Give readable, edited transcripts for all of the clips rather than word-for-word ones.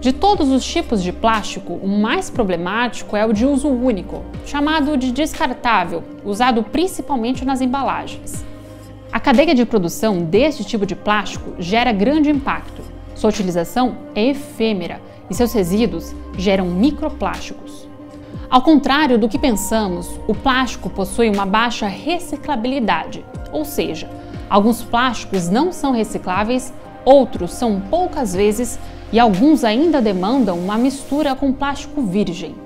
De todos os tipos de plástico, o mais problemático é o de uso único, chamado de descartável, usado principalmente nas embalagens. A cadeia de produção deste tipo de plástico gera grande impacto. Sua utilização é efêmera e seus resíduos geram microplásticos. Ao contrário do que pensamos, o plástico possui uma baixa reciclabilidade, ou seja, alguns plásticos não são recicláveis, outros são poucas vezes e alguns ainda demandam uma mistura com plástico virgem.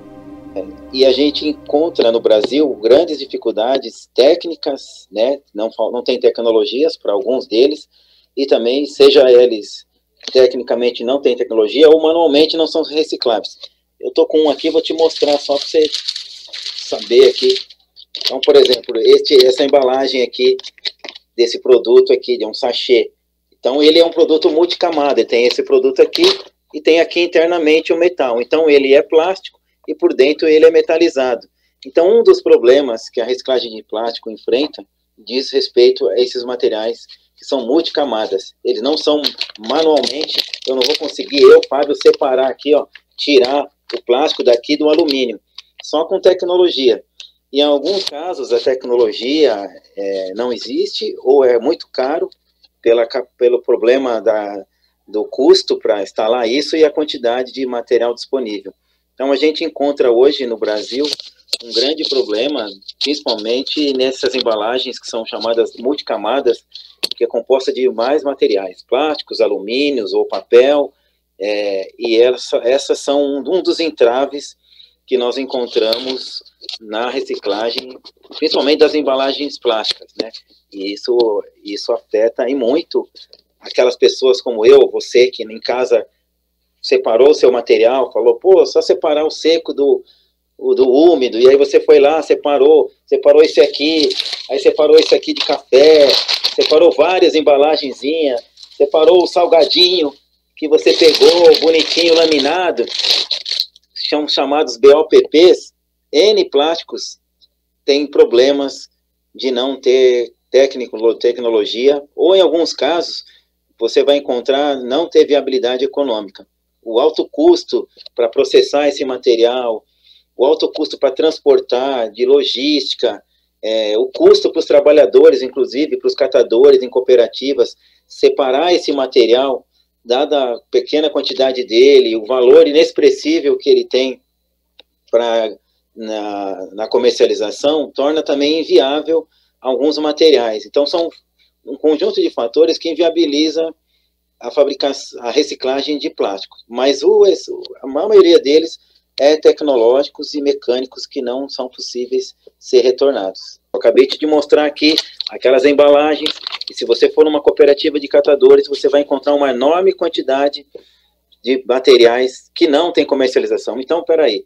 E a gente encontra no Brasil grandes dificuldades técnicas, né? Não tem tecnologias para alguns deles, e também, seja eles tecnicamente não tem tecnologia ou manualmente não são recicláveis. Eu estou com um aqui, vou te mostrar só para você saber aqui. Então, por exemplo, essa embalagem aqui desse produto aqui, de um sachê. Então, ele é um produto multicamada, ele tem esse produto aqui e tem aqui internamente o metal. Então, ele é plástico e por dentro ele é metalizado. Então, um dos problemas que a reciclagem de plástico enfrenta diz respeito a esses materiais que são multicamadas. Eles não são manualmente, eu não vou conseguir, Fábio, separar aqui, ó, tirar o plástico daqui do alumínio, só com tecnologia. Em alguns casos, a tecnologia não existe ou é muito caro, pelo problema do custo para instalar isso e a quantidade de material disponível. Então, a gente encontra hoje no Brasil um grande problema, principalmente nessas embalagens que são chamadas multicamadas, que é composta de mais materiais, plásticos, alumínios ou papel, e essas são um dos entraves que nós encontramos na reciclagem, principalmente das embalagens plásticas, né? E isso afeta e muito aquelas pessoas como eu, você, que em casa separou o seu material, falou, pô, só separar o seco do úmido, e aí você foi lá, separou esse aqui, aí separou esse aqui de café, separou várias embalagenzinhas, separou o salgadinho que você pegou, bonitinho, laminado, são chamados BOPPs, N plásticos têm problemas de não ter tecnologia, ou em alguns casos, você vai encontrar não ter viabilidade econômica. O alto custo para processar esse material, o alto custo para transportar, de logística, o custo para os trabalhadores, inclusive para os catadores em cooperativas, separar esse material, dada a pequena quantidade dele, o valor inexpressível que ele tem na comercialização, torna também inviável alguns materiais. Então, são um conjunto de fatores que inviabiliza a reciclagem de plásticos. Mas a maioria deles é tecnológicos e mecânicos que não são possíveis ser retornados. Eu acabei de mostrar aqui aquelas embalagens, e se você for numa cooperativa de catadores, você vai encontrar uma enorme quantidade de materiais que não tem comercialização. Então, peraí,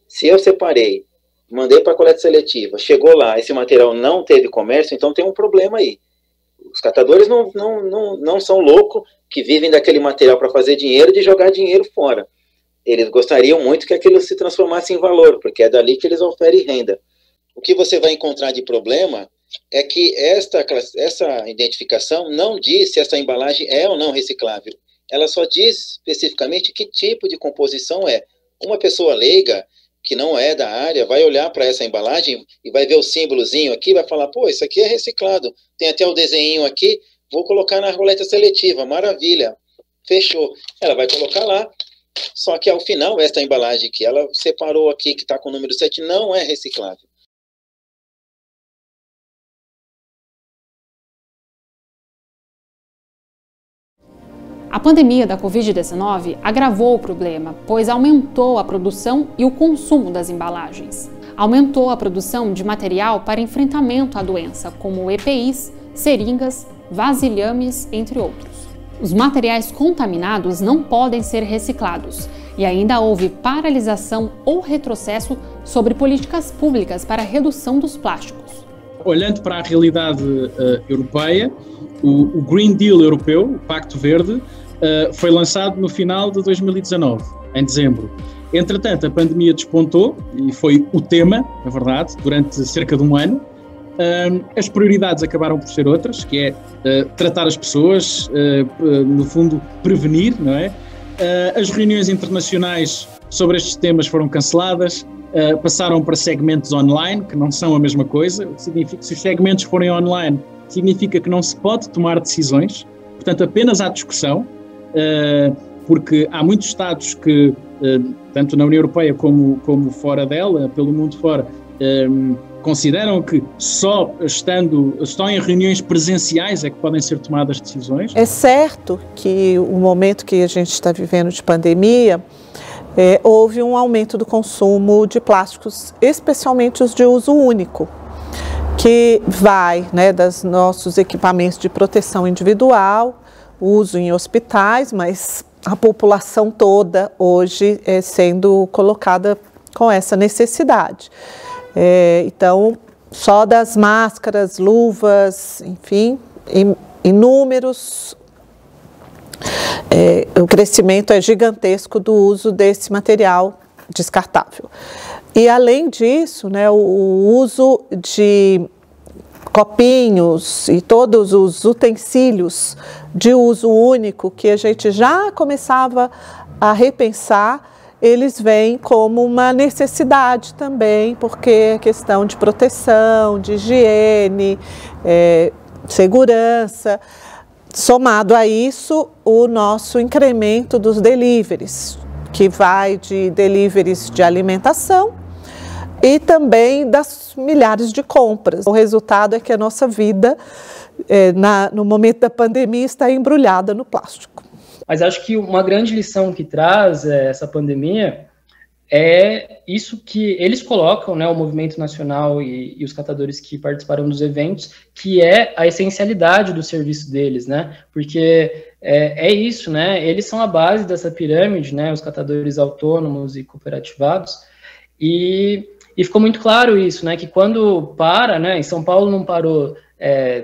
se eu separei, mandei para a coleta seletiva, chegou lá, esse material não teve comércio, então tem um problema aí. Os catadores não são loucos que vivem daquele material para fazer dinheiro, de jogar dinheiro fora. Eles gostariam muito que aquilo se transformasse em valor, porque é dali que eles oferem renda. O que você vai encontrar de problema é que essa identificação não diz se essa embalagem é ou não reciclável. Ela só diz especificamente que tipo de composição é. Uma pessoa leiga, que não é da área, vai olhar para essa embalagem e vai ver o símbolozinho aqui, vai falar, pô, isso aqui é reciclado. Tem até o desenho aqui, vou colocar na roleta seletiva, maravilha, fechou. Ela vai colocar lá, só que ao final, esta embalagem que ela separou aqui, que está com o número 7, não é reciclável. A pandemia da Covid-19 agravou o problema, pois aumentou a produção e o consumo das embalagens. Aumentou a produção de material para enfrentamento à doença, como EPIs, seringas, vasilhames, entre outros. Os materiais contaminados não podem ser reciclados e ainda houve paralisação ou retrocesso sobre políticas públicas para a redução dos plásticos. Olhando para a realidade europeia, o Green Deal europeu, o Pacto Verde, foi lançado no final de 2019, em dezembro. Entretanto, a pandemia despontou e foi o tema, na verdade, durante cerca de um ano. As prioridades acabaram por ser outras, que é tratar as pessoas, no fundo, prevenir, não é? As reuniões internacionais sobre estes temas foram canceladas, passaram para segmentos online, que não são a mesmesma coisa. Significa que se os segmentos forem online, significa que não se pode tomar decisões, portanto apenas há discussão, porque há muitos Estados que, tanto na União Europeia como fora dela, pelo mundo fora, consideram que só estão em reuniões presenciais é que podem ser tomadas decisões. É certo que o momento que a gente está vivendo de pandemia, houve um aumento do consumo de plásticos, especialmente os de uso único, que vai, né, dos nossos equipamentos de proteção individual, uso em hospitais, mas a população toda hoje é sendo colocada com essa necessidade. Então, só das máscaras, luvas, enfim, inúmeros. O crescimento é gigantesco do uso desse material descartável. E além disso, né, o uso de copinhos e todos os utensílios de uso único que a gente já começava a repensar, eles vêm como uma necessidade também, porque é questão de proteção, de higiene, segurança. Somado a isso, o nosso incremento dos deliveries, que vai de deliveries de alimentação e também das milhares de compras. O resultado é que a nossa vida, no momento da pandemia, está embrulhada no plástico. Mas acho que uma grande lição que traz essa pandemia é isso que eles colocam, né, o movimento nacional e os catadores que participaram dos eventos, que é a essencialidade do serviço deles, né? Porque é isso, né? Eles são a base dessa pirâmide, né? Os catadores autônomos e cooperativados. E ficou muito claro isso, né? Que quando para, né? Em São Paulo não parou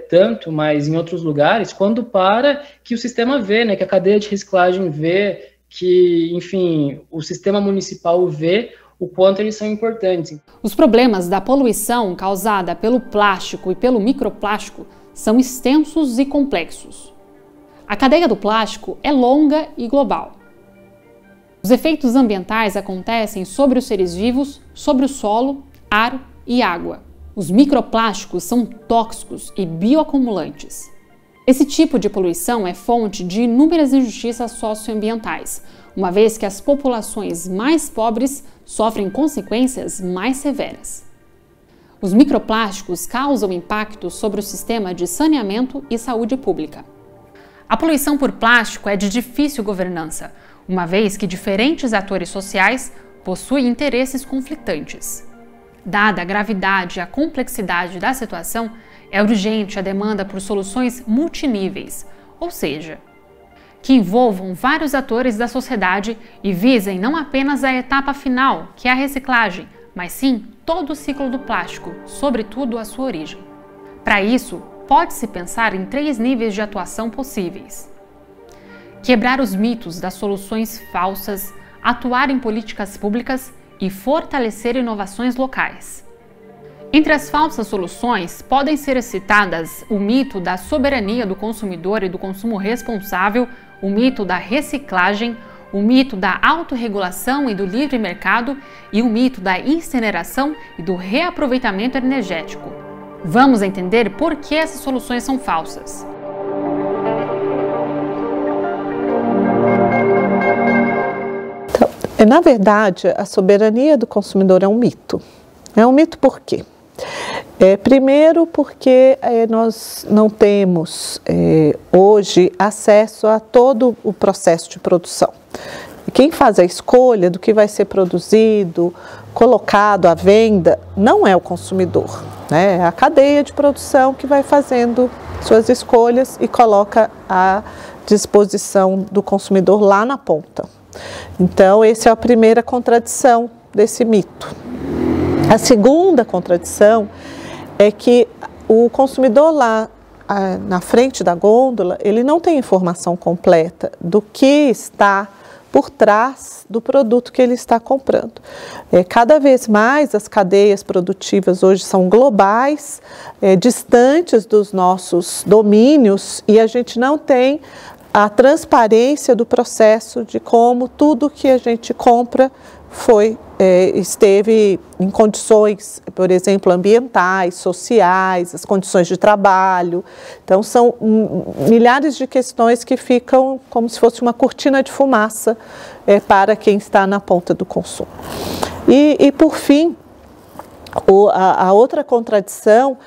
tanto, mas em outros lugares, quando para, que o sistema vê, né? Que a cadeia de reciclagem vê, que, enfim, o sistema municipal vê o quanto eles são importantes. Os problemas da poluição causada pelo plástico e pelo microplástico são extensos e complexos. A cadeia do plástico é longa e global. Os efeitos ambientais acontecem sobre os seres vivos, sobre o solo, ar e água. Os microplásticos são tóxicos e bioacumulantes. Esse tipo de poluição é fonte de inúmeras injustiças socioambientais, uma vez que as populações mais pobres sofrem consequências mais severas. Os microplásticos causam impacto sobre o sistema de saneamento e saúde pública. A poluição por plástico é de difícil governança, uma vez que diferentes atores sociais possuem interesses conflitantes. Dada a gravidade e a complexidade da situação, é urgente a demanda por soluções multiníveis, ou seja, que envolvam vários atores da sociedade e visem não apenas a etapa final, que é a reciclagem, mas sim todo o ciclo do plástico, sobretudo a sua origem. Para isso, pode-se pensar em 3 níveis de atuação possíveis. Quebrar os mitos das soluções falsas, atuar em políticas públicas e fortalecer inovações locais. Entre as falsas soluções, podem ser citadas o mito da soberania do consumidor e do consumo responsável, o mito da reciclagem, o mito da autorregulação e do livre mercado e o mito da incineração e do reaproveitamento energético. Vamos entender por que essas soluções são falsas. Então, na verdade, a soberania do consumidor é um mito. É um mito por quê? Primeiro porque nós não temos hoje acesso a todo o processo de produção. Quem faz a escolha do que vai ser produzido, colocado à venda, não é o consumidor, né? É a cadeia de produção que vai fazendo suas escolhas e coloca à disposição do consumidor lá na ponta. Então, essa é a primeira contradição desse mito. A segunda contradição é que o consumidor lá na frente da gôndola, ele não tem informação completa do que está por trás do produto que ele está comprando. Cada vez mais as cadeias produtivas hoje são globais, distantes dos nossos domínios, e a gente não tem a transparência do processo de como tudo que a gente compra esteve em condições, por exemplo, ambientais, sociais, as condições de trabalho. Então, são milhares de questões que ficam como se fosse uma cortina de fumaça para quem está na ponta do consumo. E por fim, a outra contradição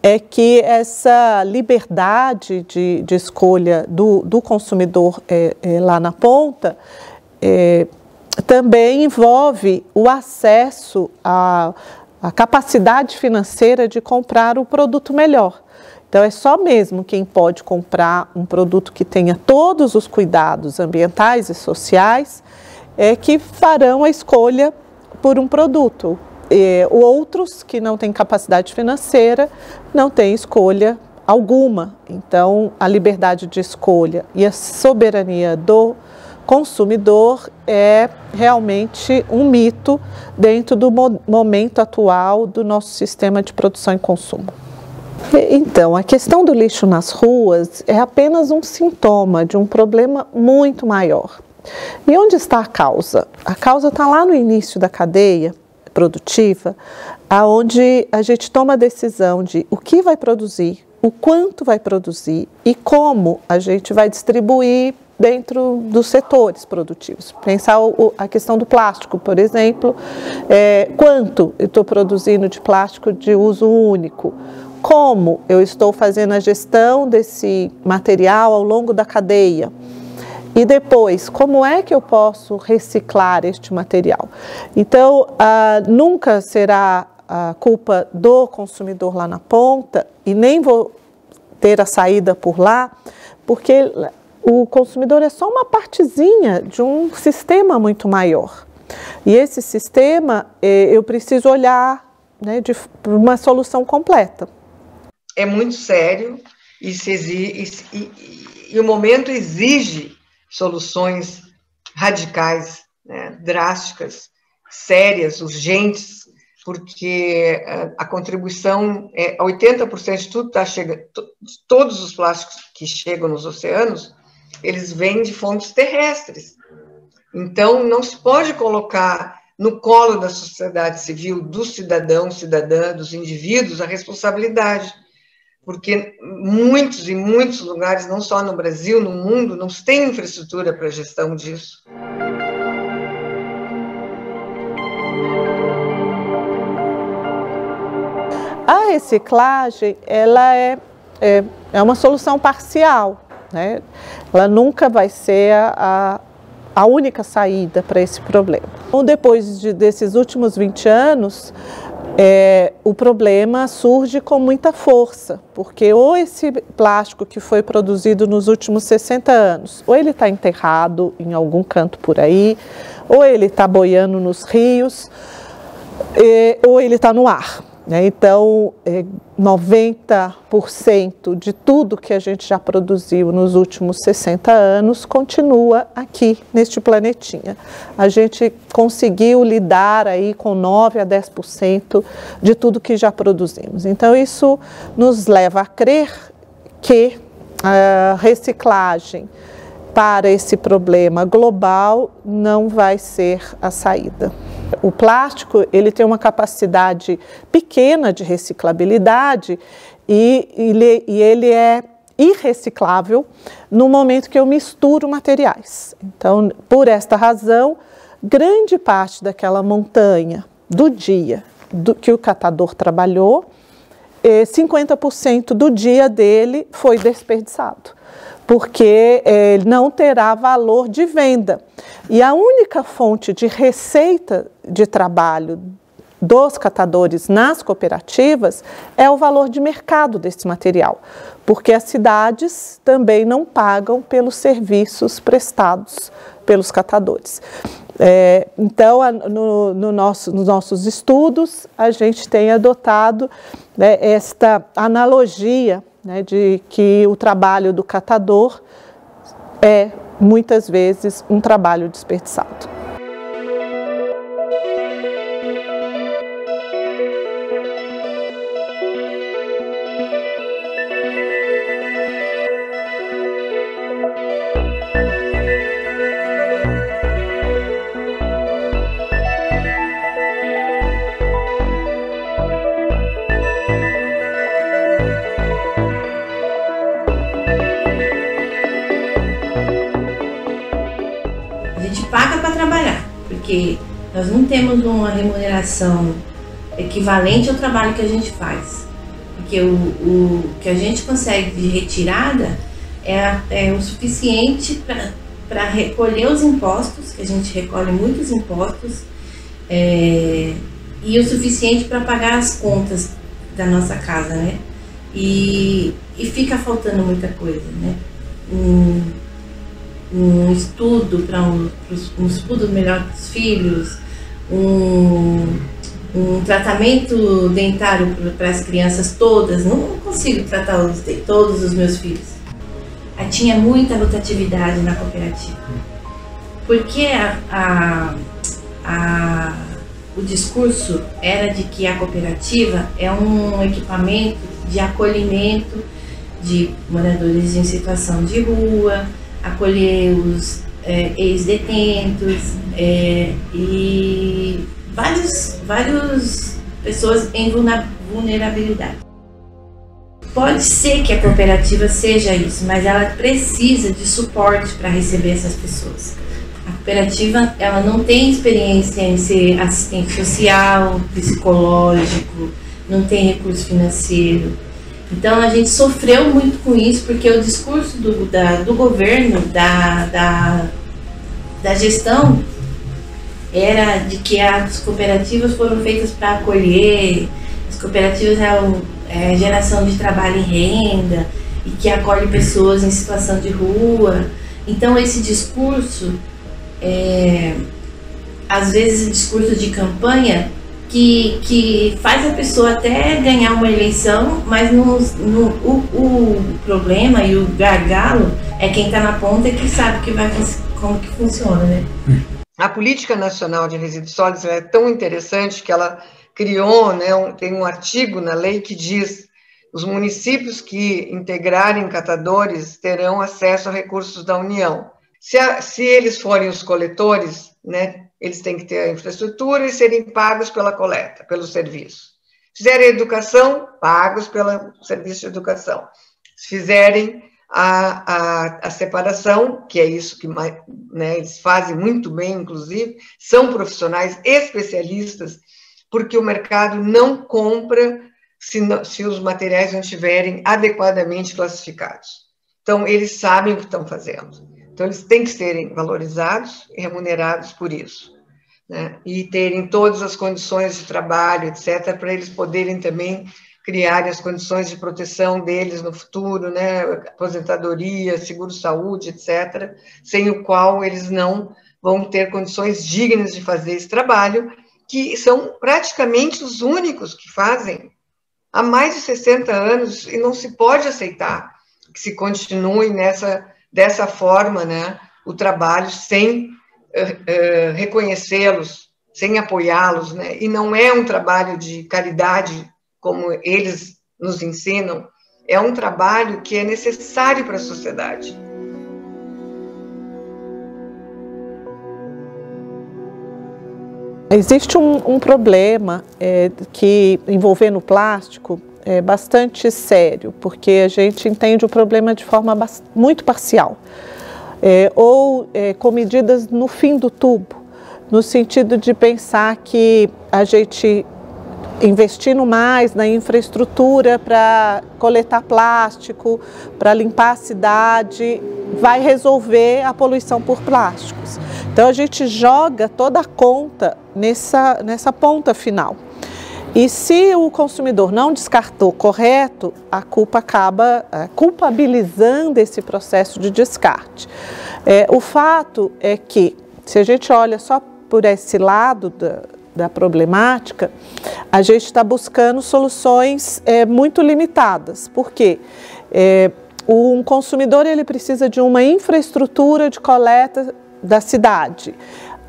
é que essa liberdade de escolha do consumidor lá na ponta também envolve o acesso à capacidade financeira de comprar o produto melhor. Então, é só mesmo quem pode comprar um produto que tenha todos os cuidados ambientais e sociais que farão a escolha por um produto. Outros que não têm capacidade financeira não têm escolha alguma. Então, a liberdade de escolha e a soberania do consumidor é realmente um mito dentro do momento atual do nosso sistema de produção e consumo. Então, a questão do lixo nas ruas é apenas um sintoma de um problema muito maior. E onde está a causa? A causa está lá no início da cadeia produtiva, aonde a gente toma a decisão de o que vai produzir, o quanto vai produzir e como a gente vai distribuir dentro dos setores produtivos. Pensar a questão do plástico, por exemplo, quanto eu estou produzindo de plástico de uso único, como eu estou fazendo a gestão desse material ao longo da cadeia. E depois, como é que eu posso reciclar este material? Então, nunca será a culpa do consumidor lá na ponta, e nem vou ter a saída por lá, porque o consumidor é só uma partezinha de um sistema muito maior. E esse sistema, eu preciso olhar, né, para uma solução completa. É muito sério e o momento exige soluções radicais, né, drásticas, sérias, urgentes, porque a contribuição, 80% de tudo está chegando, todos os plásticos que chegam nos oceanos, eles vêm de fontes terrestres. Então, não se pode colocar no colo da sociedade civil, do cidadão, cidadã, dos indivíduos, a responsabilidade, porque muitos e muitos lugares, não só no Brasil, no mundo, não se tem infraestrutura para a gestão disso. A reciclagem, ela é uma solução parcial, né? Ela nunca vai ser a única saída para esse problema. Então, depois desses últimos 20 anos, o problema surge com muita força, porque ou esse plástico que foi produzido nos últimos 60 anos, ou ele está enterrado em algum canto por aí, ou ele está boiando nos rios, ou ele está no ar. Então, 90% de tudo que a gente já produziu nos últimos 60 anos continua aqui, neste planetinha. A gente conseguiu lidar aí com 9 a 10% de tudo que já produzimos. Então, isso nos leva a crer que a reciclagem para esse problema global não vai ser a saída. O plástico, ele tem uma capacidade pequena de reciclabilidade e ele é irreciclável no momento que eu misturo materiais. Então, por esta razão, grande parte daquela montanha do dia que o catador trabalhou, 50% do dia dele foi desperdiçado, porque não terá valor de venda. E a única fonte de receita de trabalho dos catadores nas cooperativas é o valor de mercado desse material, porque as cidades também não pagam pelos serviços prestados pelos catadores. Então, nos nossos estudos, a gente tem adotado, né, esta analogia, né, de que o trabalho do catador é, muitas vezes, um trabalho desperdiçado. gente paga para trabalhar, porque nós não temos uma remuneração equivalente ao trabalho que a gente faz. Porque o que a gente consegue de retirada é o suficiente para recolher os impostos, que a gente recolhe muitos impostos, e o suficiente para pagar as contas da nossa casa, né? E fica faltando muita coisa, né? Um estudo um estudo melhor para os filhos, um tratamento dentário para as crianças todas. Não consigo tratar todos os meus filhos. Tinha muita rotatividade na cooperativa, porque o discurso era de que a cooperativa é um equipamento de acolhimento de moradores em situação de rua, acolher os ex-detentos e várias pessoas em vulnerabilidade. Pode ser que a cooperativa seja isso, mas ela precisa de suporte para receber essas pessoas. A cooperativa, ela não tem experiência em ser assistente social, psicológico, não tem recurso financeiro. Então a gente sofreu muito com isso, porque o discurso do governo, da gestão, era de que as cooperativas foram feitas para acolher, as cooperativas eram geração de trabalho e renda, e que acolhe pessoas em situação de rua. Então esse discurso, às vezes o discurso de campanha, que faz a pessoa até ganhar uma eleição, mas o problema e o gargalo é quem está na ponta que sabe como que funciona, né? A Política Nacional de Resíduos Sólidos é tão interessante que ela criou, né, tem um artigo na lei que diz: os municípios que integrarem catadores terão acesso a recursos da União. Se eles forem os coletores, né, eles têm que ter a infraestrutura e serem pagos pela coleta, pelo serviço. Fizerem educação, pagos pelo serviço de educação. Se fizerem a separação, que é isso que, né, eles fazem muito bem, inclusive, são profissionais especialistas, porque o mercado não compra se os materiais não estiverem adequadamente classificados. Então, eles sabem o que estão fazendo. Então, eles têm que serem valorizados e remunerados por isso, né? E terem todas as condições de trabalho, etc., para eles poderem também criar as condições de proteção deles no futuro, né? Aposentadoria, seguro-saúde, etc., sem o qual eles não vão ter condições dignas de fazer esse trabalho, que são praticamente os únicos que fazem há mais de 60 anos, e não se pode aceitar que se continue dessa forma, né, o trabalho, sem reconhecê-los, sem apoiá-los, né? E não é um trabalho de caridade, como eles nos ensinam, é um trabalho que é necessário para a sociedade. Existe um problema que envolvendo o plástico é bastante sério, porque a gente entende o problema de forma muito parcial, ou com medidas no fim do tubo, no sentido de pensar que a gente investindo mais na infraestrutura para coletar plástico, para limpar a cidade, vai resolver a poluição por plásticos. Então a gente joga toda a conta nessa ponta final. E se o consumidor não descartou correto, a culpa acaba culpabilizando esse processo de descarte. O fato é que, se a gente olha só por esse lado da problemática, a gente está buscando soluções muito limitadas. Por quê? Um consumidor ele precisa de uma infraestrutura de coleta da cidade.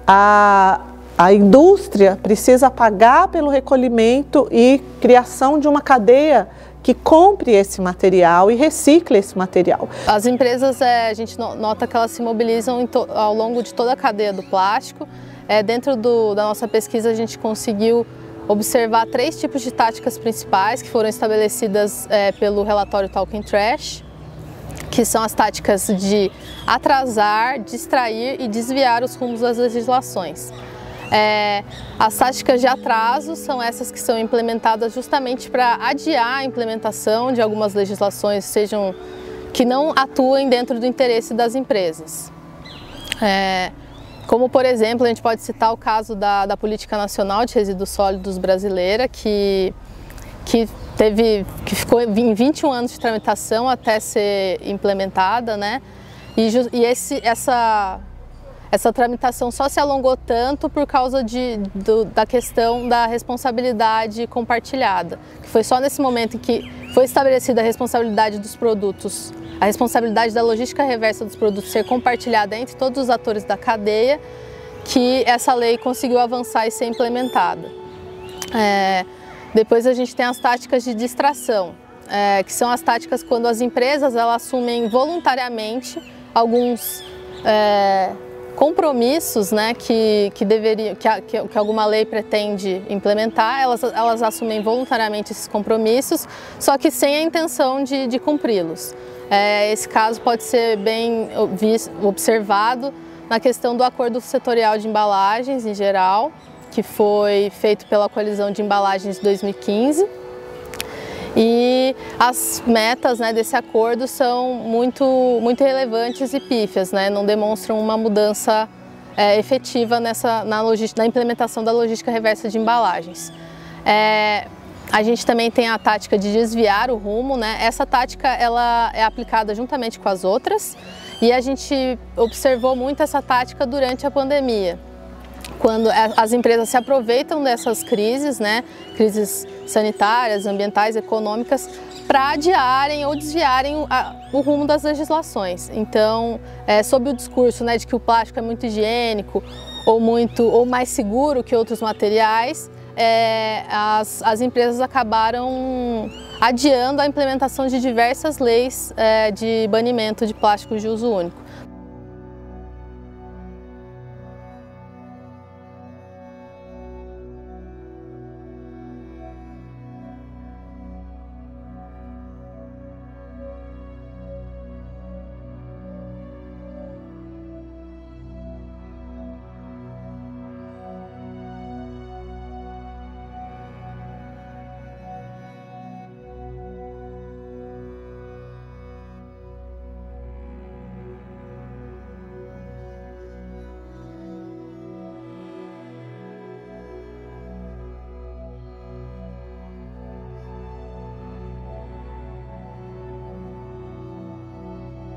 A indústria precisa pagar pelo recolhimento e criação de uma cadeia que compre esse material e recicle esse material. As empresas, a gente nota que elas se mobilizam ao longo de toda a cadeia do plástico. Dentro da nossa pesquisa, a gente conseguiu observar 3 tipos de táticas principais que foram estabelecidas pelo relatório Talking Trash. que são as táticas de atrasar, distrair e desviar os rumos das legislações. As táticas de atraso são essas que são implementadas justamente para adiar a implementação de algumas legislações que não atuem dentro do interesse das empresas. Como, por exemplo, a gente pode citar o caso da Política Nacional de Resíduos Sólidos brasileira, que ficou em 21 anos de tramitação até ser implementada, né? E essa tramitação só se alongou tanto por causa da questão da responsabilidade compartilhada, que foi só nesse momento em que foi estabelecida a responsabilidade dos produtos, a responsabilidade da logística reversa dos produtos ser compartilhada entre todos os atores da cadeia, que essa lei conseguiu avançar e ser implementada. Depois a gente tem as táticas de distração, que são as táticas quando as empresas elas assumem voluntariamente alguns compromissos, né, que alguma lei pretende implementar, elas assumem voluntariamente esses compromissos, só que sem a intenção de cumpri-los. Esse caso pode ser bem observado na questão do Acordo Setorial de Embalagens em geral, que foi feito pela Coalizão de Embalagens de 2015. E as metas, né, desse acordo são muito relevantes e pífias, né, não demonstram uma mudança efetiva na implementação da logística reversa de embalagens. A gente também tem a tática de desviar o rumo, né? Essa tática ela é aplicada juntamente com as outras e a gente observou muito essa tática durante a pandemia, quando as empresas se aproveitam dessas crises, né, crises sanitárias, ambientais, econômicas, para adiarem ou desviarem o rumo das legislações. Então, sob o discurso, né, de que o plástico é muito higiênico ou mais seguro que outros materiais, as empresas acabaram adiando a implementação de diversas leis de banimento de plásticos de uso único.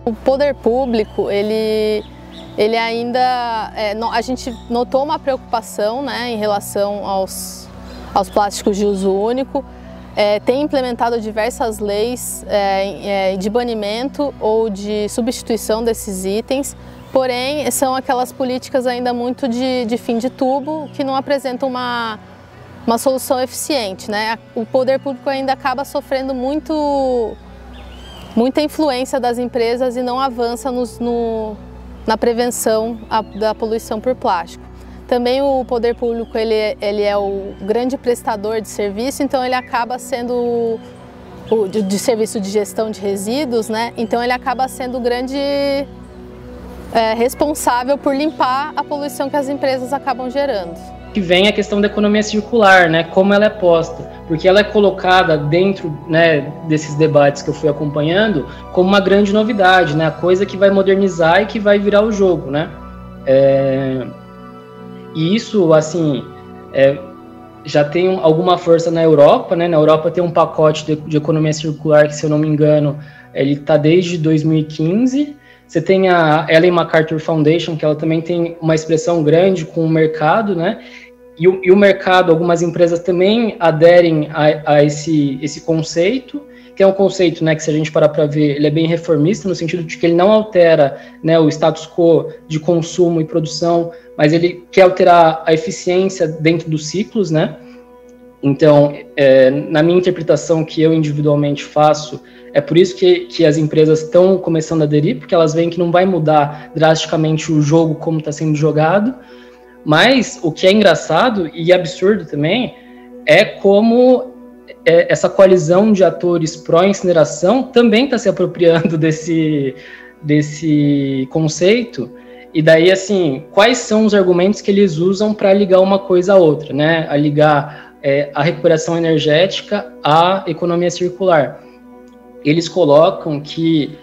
O poder público, ele ainda, a gente notou uma preocupação, né, em relação aos plásticos de uso único, tem implementado diversas leis de banimento ou de substituição desses itens, porém são aquelas políticas ainda muito de fim de tubo que não apresentam uma solução eficiente, né? O poder público ainda acaba sofrendo muita influência das empresas e não avança na prevenção da poluição por plástico. Também o poder público ele é o grande prestador de serviço, então ele acaba sendo de serviço de gestão de resíduos, né? Então ele acaba sendo o grande responsável por limpar a poluição que as empresas acabam gerando. Que vem a questão da economia circular, né? Como ela é posta, porque ela é colocada dentro, né, desses debates que eu fui acompanhando como uma grande novidade, né? A coisa que vai modernizar e que vai virar o jogo, né? E isso, assim, já tem alguma força na Europa, né? Na Europa tem um pacote de economia circular que, se eu não me engano, ele está desde 2015. Você tem a Ellen MacArthur Foundation, que ela também tem uma expressão grande com o mercado, né? E o mercado, algumas empresas também aderem a esse conceito, que é um conceito, né, que, se a gente parar para ver, ele é bem reformista, no sentido de que ele não altera, né, o status quo de consumo e produção, mas ele quer alterar a eficiência dentro dos ciclos, né? Então, na minha interpretação, que eu individualmente faço, é por isso que as empresas estão começando a aderir, porque elas veem que não vai mudar drasticamente o jogo como está sendo jogado. Mas o que é engraçado e absurdo também é como essa coalizão de atores pró-incineração também está se apropriando desse conceito. E daí, assim, quais são os argumentos que eles usam para ligar uma coisa à outra, né? A ligar a recuperação energética à economia circular. Eles colocam que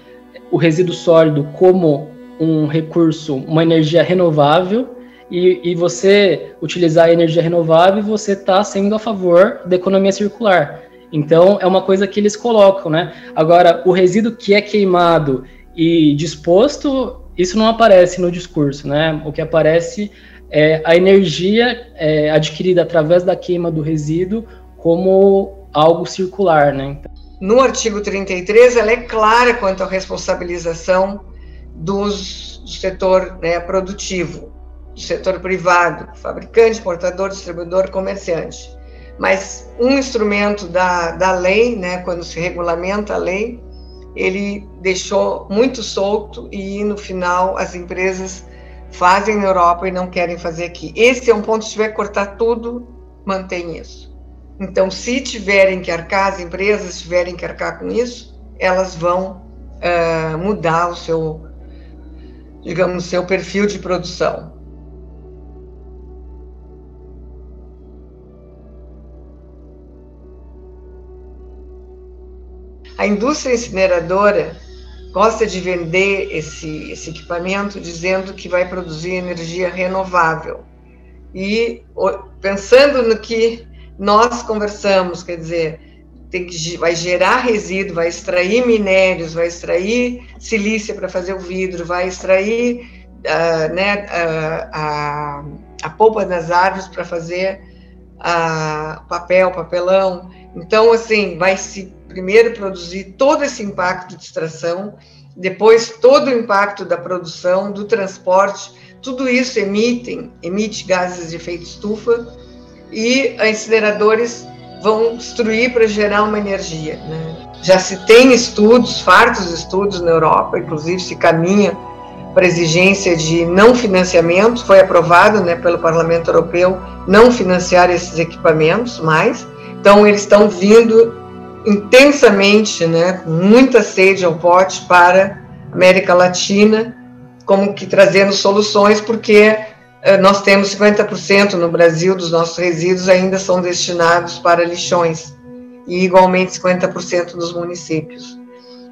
o resíduo sólido como um recurso, uma energia renovável, e você utilizar a energia renovável, você está sendo a favor da economia circular. Então, é uma coisa que eles colocam, né? Agora, o resíduo que é queimado e disposto, isso não aparece no discurso, né? O que aparece é a energia adquirida através da queima do resíduo como algo circular, né? No artigo 33, ela é clara quanto à responsabilização do setor, né, produtivo, do setor privado, fabricante, importador, distribuidor, comerciante. Mas um instrumento da lei, né, quando se regulamenta a lei, ele deixou muito solto e, no final, as empresas fazem na Europa e não querem fazer aqui. Esse é um ponto, se tiver que cortar tudo, mantém isso. Então, se tiverem que arcar, as empresas tiverem que arcar com isso, elas vão mudar o seu, digamos, seu perfil de produção. A indústria incineradora gosta de vender esse equipamento dizendo que vai produzir energia renovável. E pensando no que nós conversamos, quer dizer, vai gerar resíduo, vai extrair minérios, vai extrair silícia para fazer o vidro, vai extrair a polpa das árvores para fazer papelão. Então, assim, vai se primeiro produzir todo esse impacto de extração, depois todo o impacto da produção, do transporte, tudo isso emite gases de efeito estufa, e os incineradores vão destruir para gerar uma energia, né? Já se tem estudos, fartos estudos na Europa, inclusive se caminha para exigência de não financiamento, foi aprovado, né, pelo Parlamento Europeu não financiar esses equipamentos mais. Então eles estão vindo intensamente, né, com muita sede ao pote para a América Latina, como que trazendo soluções, porque nós temos 50% no Brasil dos nossos resíduos ainda são destinados para lixões, e igualmente 50% nos municípios.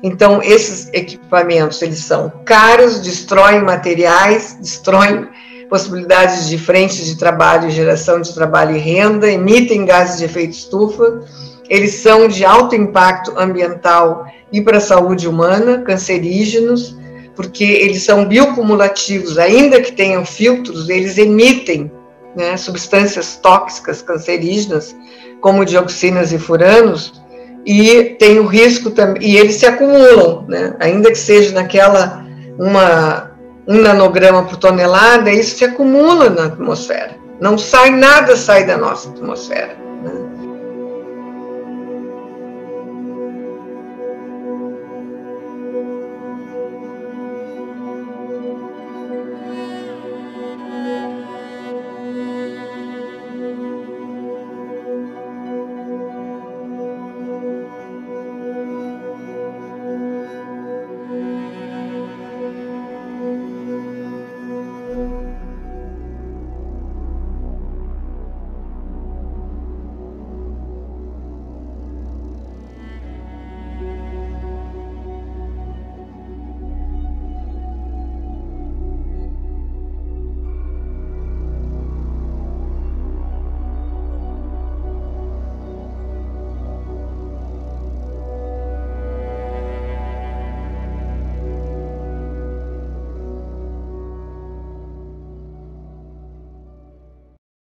Então, esses equipamentos, eles são caros, destroem materiais, destroem possibilidades de frentes de trabalho, geração de trabalho e renda, emitem gases de efeito estufa, eles são de alto impacto ambiental e para a saúde humana, cancerígenos, porque eles são biocumulativos, ainda que tenham filtros, eles emitem, né, substâncias tóxicas, cancerígenas, como dioxinas e furanos, e tem o risco também, e eles se acumulam, né, ainda que seja naquela, um nanograma por tonelada, isso se acumula na atmosfera, não sai nada, sai da nossa atmosfera.